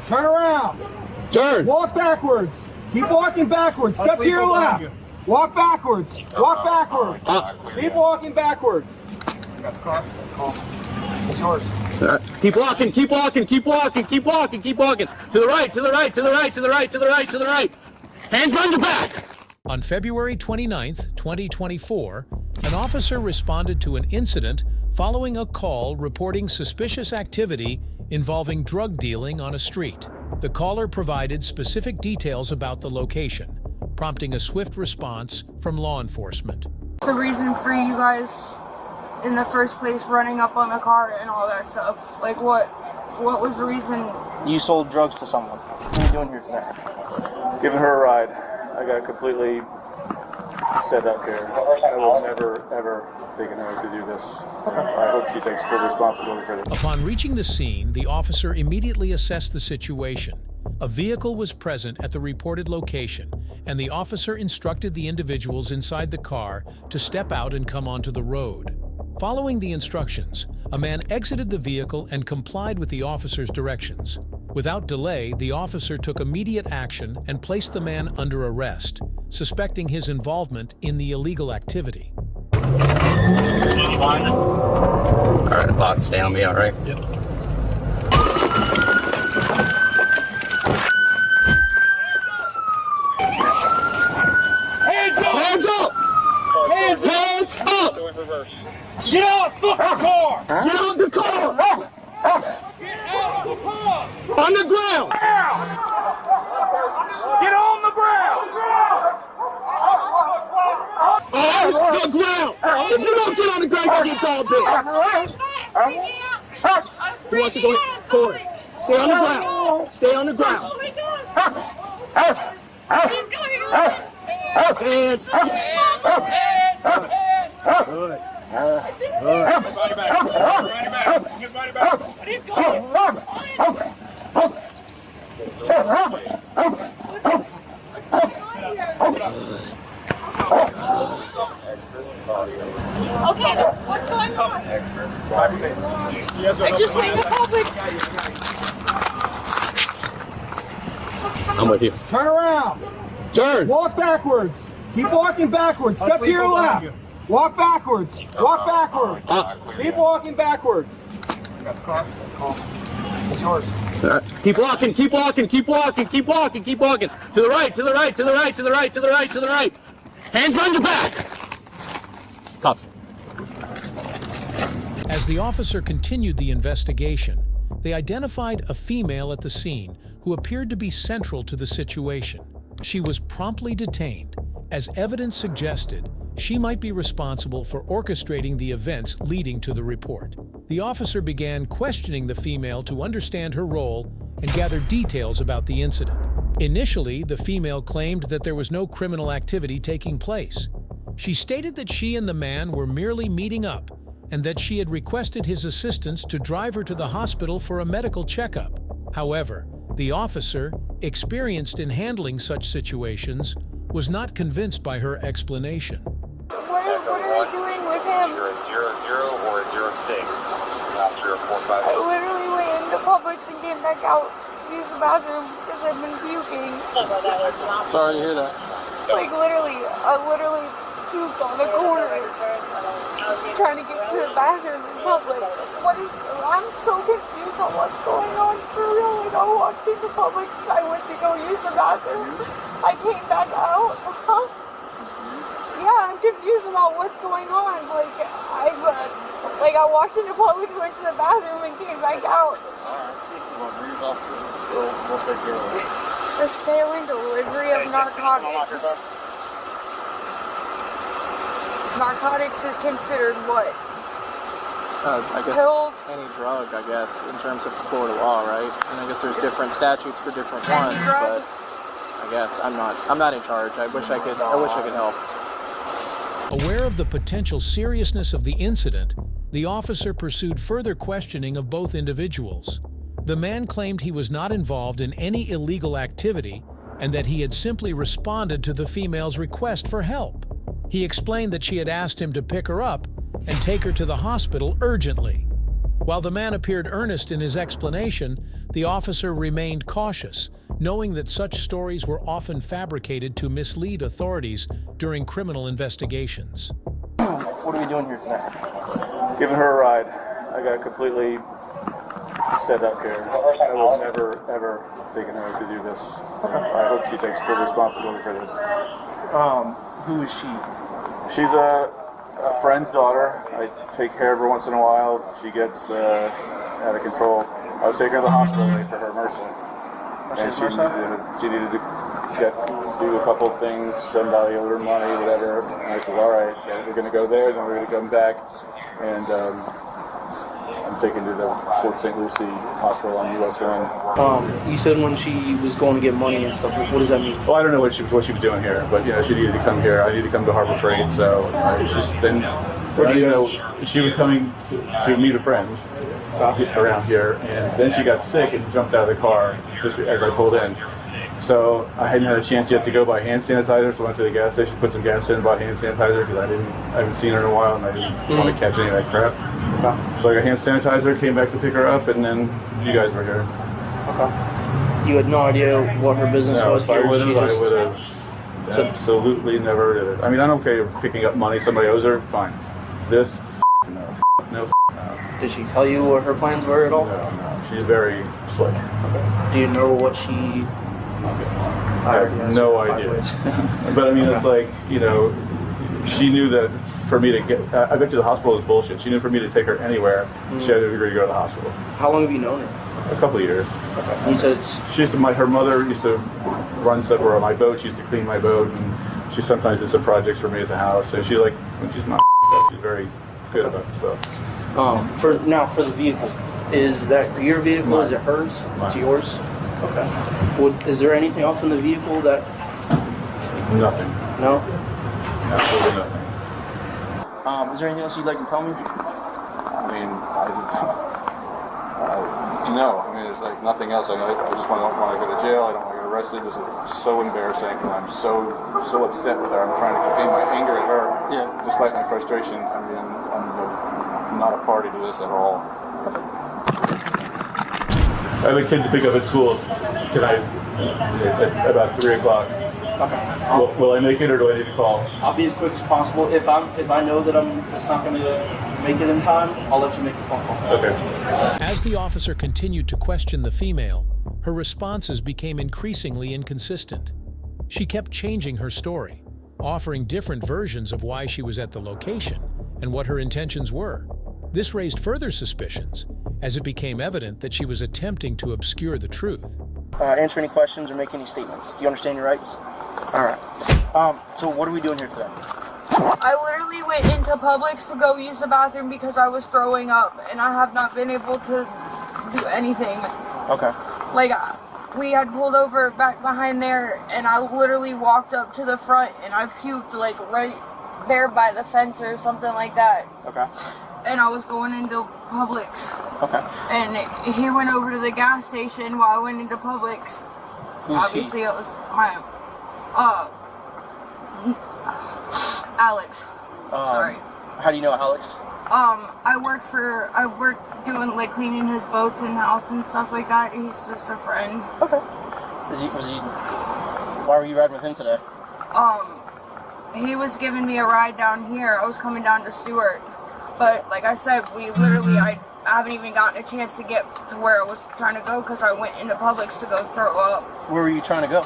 Turn around. Turn. Walk backwards. Keep walking backwards. Step to your left. Walk backwards. Walk backwards. Keep walking backwards. You got the car? It's yours. Keep walking, keep walking, keep walking, keep walking, keep walking. To the right, to the right, to the right, to the right, to the right, to the right. Hands behind your back. On February 29th, 2024, an officer responded to an incident following a call reporting suspicious activity involving drug dealing on a street. The caller provided specific details about the location, prompting a swift response from law enforcement. What's the reason for you guys in the first place running up on the car and all that stuff? Like what was the reason? You sold drugs to someone. What are you doing here today? Giving her a ride. I got completely set up here. I will never, ever take an oath to do this. I hope she takes full responsibility for this. Upon reaching the scene, the officer immediately assessed the situation. A vehicle was present at the reported location, and the officer instructed the individuals inside the car to step out and come onto the road. Following the instructions, a man exited the vehicle and complied with the officer's directions. Without delay, the officer took immediate action and placed the man under arrest, suspecting his involvement in the illegal activity. All right, box, stay on me, all right? Yep. Hands up! Hands up! Hands up! Hands up! Get out the fucking car! Get out the car! Get out the car! On the ground! Get on the ground! On the ground! If you don't get on the ground, you get called bitch. Who wants to go forward? Stay on the ground. Stay on the ground. Hands. Good. Okay, what's going on? I just went to Publix. I'm with you. Turn around. Turn. Walk backwards. Keep walking backwards. Step to your left. Walk backwards. Walk backwards. Keep walking backwards. You got the car? It's yours. Keep walking, keep walking, keep walking, keep walking, keep walking. To the right, to the right, to the right, to the right, to the right, to the right. Hands behind your back. Cops. As the officer continued the investigation, they identified a female at the scene who appeared to be central to the situation. She was promptly detained. As evidence suggested, she might be responsible for orchestrating the events leading to the report. The officer began questioning the female to understand her role and gather details about the incident. Initially, the female claimed that there was no criminal activity taking place. She stated that she and the man were merely meeting up and that she had requested his assistance to drive her to the hospital for a medical checkup. However, the officer, experienced in handling such situations, was not convinced by her explanation. What are they doing with him? You're a 0-0 or a 0-6. Not 0-4-5. I literally went into Publix and came back out to use the bathroom because I've been puking. Sorry to hear that. Like I literally puked on the corner trying to get to the bathroom in Publix. I'm so confused on what's going on for real. Like I walked into Publix, I went to go use the bathroom, I came back out. Yeah, I'm confused about what's going on. I walked into Publix, went to the bathroom, and came back out. We'll take care of it. The sale and delivery of narcotics. Narcotics is considered what? I guess Pills? any drug, I guess, in terms of Florida law, right? And I guess there's different statutes for different ones, drug? but I guess I'm not in charge. I wish I could help. Aware of the potential seriousness of the incident, the officer pursued further questioning of both individuals. The man claimed he was not involved in any illegal activity and that he had simply responded to the female's request for help. He explained that she had asked him to pick her up and take her to the hospital urgently. While the man appeared earnest in his explanation, the officer remained cautious, knowing that such stories were often fabricated to mislead authorities during criminal investigations. What are we doing here today? Giving her a ride. I got completely set up here. I will never, ever take an oath to do this. I hope she takes full responsibility for this. Who is she? She's a friend's daughter. I take care of her once in a while. She gets out of control. I was taking her to the hospital today for her MRSA. And she needed to do a couple of things. Somebody owed her money, whatever. And I said, all right, we're going to go there, then we're going to come back. And I'm taken to the Fort St. Lucie Hospital on US 1. You said when she was going to get money and stuff. What does that mean? Well, I don't know what she was doing here, but she needed to come here. I needed to come to Harbor Freight, so she was coming to meet a friend around here, and then she got sick and jumped out of the car just as I pulled in. So I hadn't had a chance yet to go buy hand sanitizer, so I went to the gas station, put some gas in, bought hand sanitizer because I haven't seen her in a while and I didn't want to catch any of that crap. Okay. So I got hand sanitizer, came back to pick her up, and then you guys were here. Okay. You had no idea what her business was? If I would have absolutely never did it. I mean, I'm okay with picking up money somebody owes her, fine. This, no. Did she tell you what her plans were at all? No. She's very slick. Okay. Do you know what she... I have no idea. But I mean, it's like, she knew that for me to get, I bet you the hospital is bullshit. She knew for me to take her anywhere, she had to agree to go to the hospital. How long have you known her? A couple of years. Okay. You said her mother used to run stuff on my boat. She used to clean my boat, and she sometimes did some projects for me at the house. So she when she's not she's very good about stuff. For the vehicle, is that your vehicle? Mine. Is it hers? Mine. It's yours? Okay. Is there anything else in the vehicle that... Nothing. No? Absolutely nothing. Is there anything else you'd like to tell me? I mean, no. I mean, it's like nothing else. I just want to go to jail. I don't want to get arrested. This is so embarrassing, and I'm so upset with her. I'm trying to contain my anger at her. Yeah. Despite my frustration, I mean, I'm not a party to this at all. I have a kid to pick up at school tonight at about 3 o'clock. Okay. Will I make it, or do I need to call? I'll be as quick as possible. If I know that it's not going to make it in time, I'll let you make the phone call. Okay. As the officer continued to question the female, her responses became increasingly inconsistent. She kept changing her story, offering different versions of why she was at the location and what her intentions were. This raised further suspicions, as it became evident that she was attempting to obscure the truth. Answer any questions or make any statements. Do you understand your rights? All right. So what are we doing here today? I literally went into Publix to go use the bathroom because I was throwing up, and I have not been able to do anything. Okay. Like, we had pulled over back behind there, and I literally walked up to the front, and I puked, like, right there by the fence or something like that. Okay. And I was going into Publix. Okay. And he went over to the gas station while I went into Publix. Who's Obviously, he? it was my, Alex. Sorry. How do you know Alex? I work doing, like, cleaning his boats and house and stuff like that. He's just a friend. Okay. Why were you riding with him today? He was giving me a ride down here. I was coming down to Stewart. But, like I said, I haven't even gotten a chance to get to where I was trying to go because I went into Publix to go throw up. Where were you trying to go?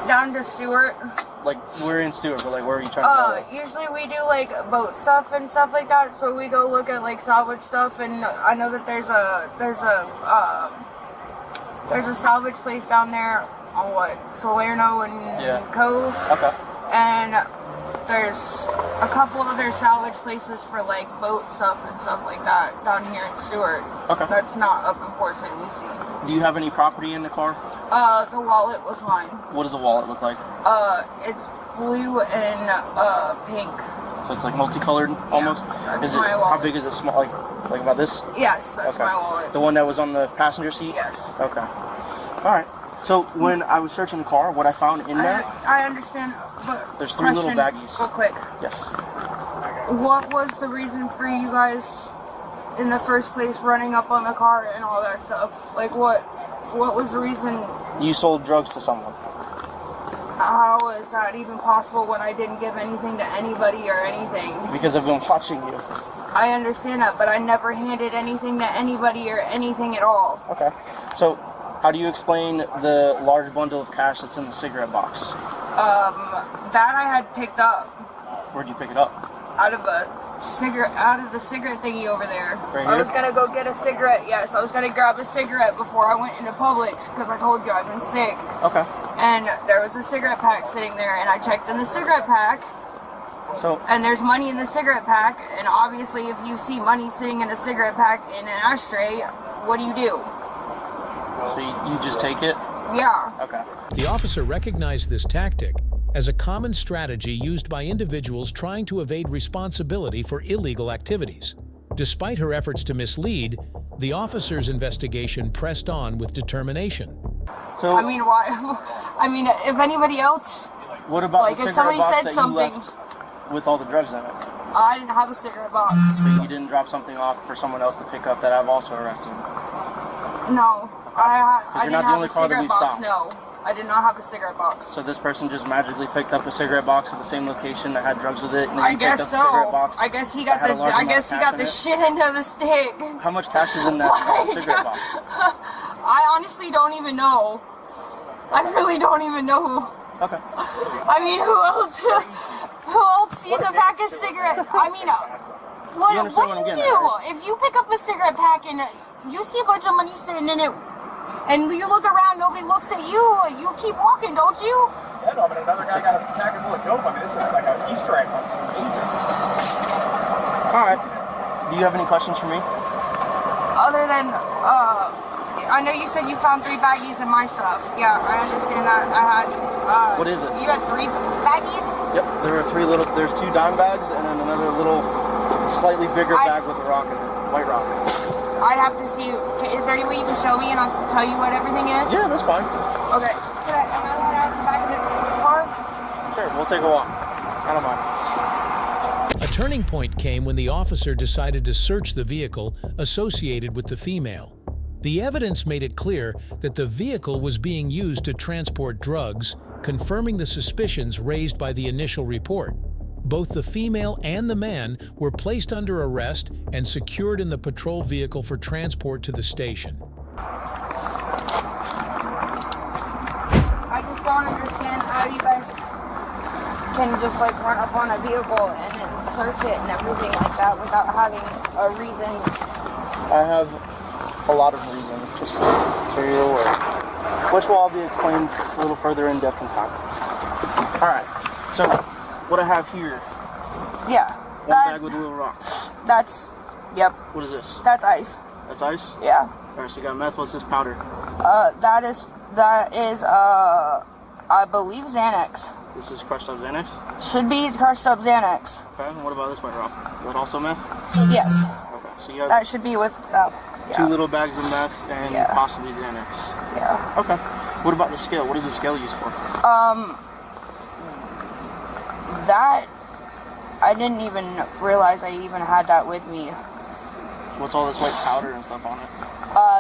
Down to Stewart. Like, we're in Stewart, but, like, where are you trying to go? Usually we do, like, boat stuff and stuff like that, so we go look at, like, salvage stuff, and I know that there's a salvage place down there on, Salerno and Cove. Okay. And there's a couple other salvage places for, like, boat stuff and stuff like that down here in Stewart. Okay. That's not up in Port St. Lucie. Do you have any property in the car? The wallet was mine. What does the wallet look like? It's blue and pink. So it's like multicolored almost? Yeah, that's my wallet. How big is it? Small, like about this? Yes, that's my wallet. The one that was on the passenger seat? Yes. Okay. All right. So when I was searching the car, what I found in there... I understand, but... There's 3 little baggies. Real quick. Yes. What was the reason for you guys in the first place, running up on the car and all that stuff? Like, what was the reason? You sold drugs to someone. How is that even possible when I didn't give anything to anybody or anything? Because I've been watching you. I understand that, but I never handed anything to anybody or anything at all. Okay. So, how do you explain the large bundle of cash that's in the cigarette box? That I had picked up Where'd you pick it up? out of the cigarette thingy over there. Right I here? was gonna go get a cigarette. Yes, I was gonna grab a cigarette before I went into Publix because I told you I've been sick. Okay. And there was a cigarette pack sitting there, and I checked in the cigarette pack, So, and there's money in the cigarette pack. And obviously, if you see money sitting in a cigarette pack in an ashtray, what do you do? so you just take it? Yeah. Okay. The officer recognized this tactic as a common strategy used by individuals trying to evade responsibility for illegal activities. Despite her efforts to mislead, the officer's investigation pressed on with determination. So, I mean, why? I mean, if anybody else, what about like, the if cigarette somebody box said that something, you left with all the drugs in it? I didn't have a cigarette box. So you didn't drop something off for someone else to pick up that I've also arrested? No, I you're didn't not the have only a car that cigarette we've box. stopped. No, I did not have a cigarette box. So this person just magically picked up a cigarette box at the same location that had drugs with it, and then I you guess picked up the cigarette so. box? I guess he that got had the. a large I amount guess of he cash got in the it? shit into the stick. How much cash is in that cigarette box? I honestly don't even know. I really don't even know. Okay. I mean, who else? Who else sees a pack of cigarettes? I mean, what You understand what I'm do you getting do at, right? if you pick up a cigarette pack and you see a bunch of money sitting in it, and you look around, nobody looks at you. You keep walking, don't you? Yeah, no, but another guy got a packet full of dope. I mean, this is like an Easter egg hunt. It's amazing. All right. Do you have any questions for me? Other than, I know you said you found 3 baggies in my stuff. Yeah, I understand that. I had, What is it? You had 3 baggies? Yep. There are 3 little. There's 2 dime bags and then another little, slightly bigger bag with a rock in it, white rock. I'd have to see. Is there any way you can show me and I'll tell you what everything is? Yeah, that's fine. Okay. Am I allowed to have the back of the car? Sure. We'll take a walk. I don't mind. A turning point came when the officer decided to search the vehicle associated with the female. The evidence made it clear that the vehicle was being used to transport drugs, confirming the suspicions raised by the initial report. Both the female and the man were placed under arrest and secured in the patrol vehicle for transport to the station. I just don't understand how you guys can just like run up on a vehicle and then search it and everything like that without having a reason. I have a lot of reason, just so you're aware, which will all be explained a little further in depth in time. All right. So what I have here, Yeah. one bag with a little rock. That's, yep, What is this? that's ice. That's ice? Yeah. All right, so you got meth. What's this powder? That is, I believe Xanax. This is crushed up Xanax? Should be crushed up Xanax. Okay, and what about this white rock? Is that also meth? Yes. Okay, so you have That should be with, yeah. 2 little bags of meth and Yeah. possibly Xanax. Yeah. Okay. What about the scale? What is the scale used for? That, I didn't even realize I even had that with me. What's all this white powder and stuff on it?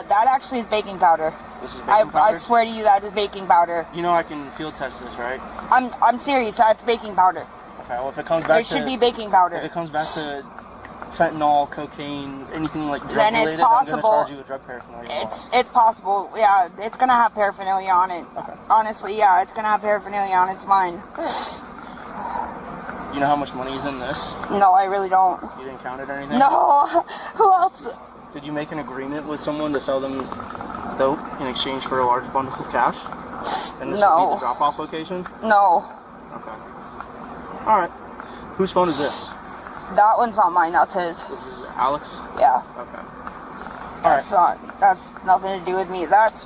That actually is baking powder. This is baking powder? I swear to you, that is baking powder. You know I can field test this, right? I'm serious. That's baking powder. Okay, well if it comes back It should be baking powder. If it comes back to fentanyl, cocaine, anything like drug Then it's related, I'm possible. gonna charge you with drug paraphernalia. It's possible. Yeah, it's gonna have paraphernalia on it. Okay. Honestly, yeah, it's gonna have paraphernalia on it. It's mine. You know how much money is in this? No, I really don't. You didn't count it or anything? No. Who else? Did you make an agreement with someone to sell them dope in exchange for a large bundle of cash? And this would be No. the drop-off location? No. Okay. Alright. Whose phone is this? That one's not mine. That's his. This is Alex? Yeah. Okay. That's nothing to do with me. This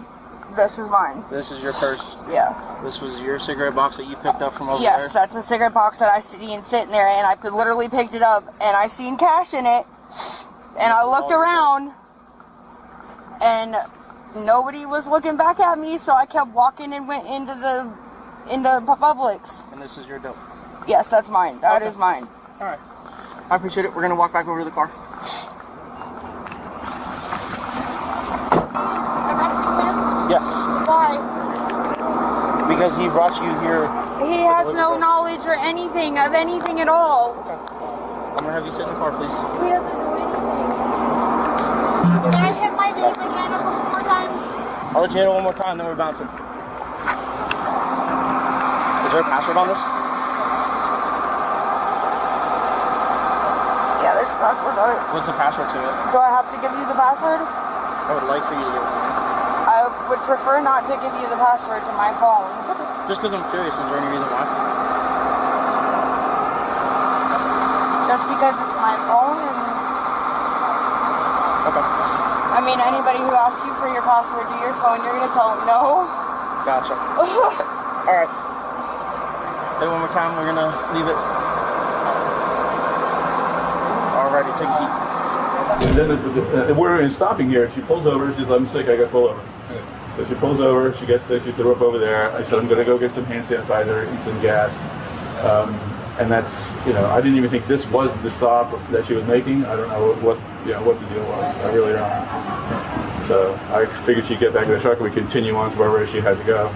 is mine. This is your purse. Yeah. This was your cigarette box that you picked up from over Yes, there? that's a cigarette box that I seen sitting there, and I literally picked it up, and I seen cash in it, and I looked around, and nobody was looking back at me, so I kept walking and went into Publix. And this is your dope? Yes, that's mine. That Okay. is mine. Alright. I appreciate it. We're going to walk back over to the car. Yes. Why? Because he brought you here. He has no knowledge or anything of anything at all. Okay. I'm gonna have you sit in the car, please. He doesn't know anything. Can I hit my vape again a couple more times? I'll let you hit it one more time, then we're bouncing. Is there a password on this? Yeah, there's a password on it. What's the password to it? Do I have to give you the password? I would like for you to give it to me. I would prefer not to give you the password to my phone. Just because I'm curious, is there any reason why? Just because it's my phone and... Okay. I mean, anybody who asks you for your password to your phone, you're going to tell them no. Gotcha. Alright. Hit it one more time, we're gonna leave it. Alrighty, take a seat. And then we're stopping here. She pulls over. She's like, I'm sick. I got to pull over. So she pulls over. She gets sick. She threw up over there. I said, I'm going to go get some hand sanitizer, eat some gas. And that's, I didn't even think this was the stop that she was making. I don't know what the deal was. I really don't. So I figured she'd get back in the truck and we continue on to wherever she had to go.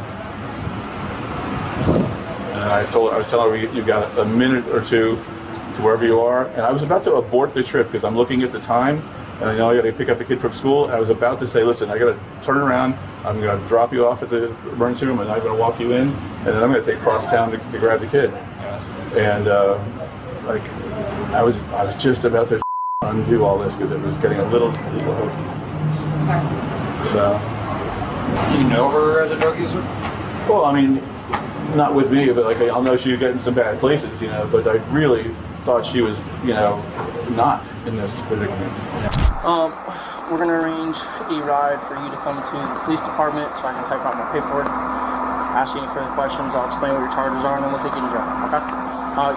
And I was telling her, you've got a minute or two to wherever you are, and I was about to abort the trip because I'm looking at the time, and I know I got to pick up the kid from school. I was about to say, listen, I got to turn around. I'm going to drop you off at the emergency room, and I'm going to walk you in, and then I'm going to take cross town to grab the kid. And I was just about to undo all this because it was getting a little hokey. So, do you know her as a drug user? Well, I mean, not with me, but I'll know she would get in some bad places, But I really thought she was, not in this predicament. We're gonna arrange a ride for you to come to the police department so I can type out my paperwork. Ask you any further questions. I'll explain what your charges are, and then we'll take you to jail. Okay?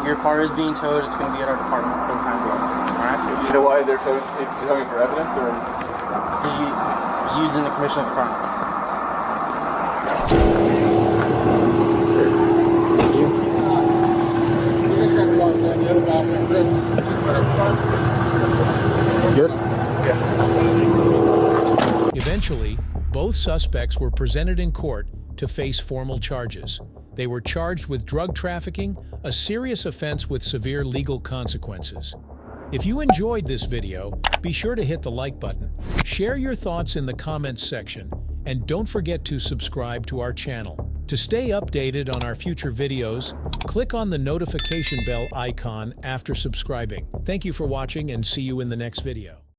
Your car is being towed. It's gonna be at our department for the time being. All right? You know why they're towing for evidence, or? Because you was used in the commission of the crime. Good? Eventually, both suspects were presented in court to face formal charges. They were charged with drug trafficking, a serious offense with severe legal consequences. If you enjoyed this video, be sure to hit the like button, share your thoughts in the comments section, and don't forget to subscribe to our channel. To stay updated on our future videos, click on the notification bell icon after subscribing. Thank you for watching and see you in the next video.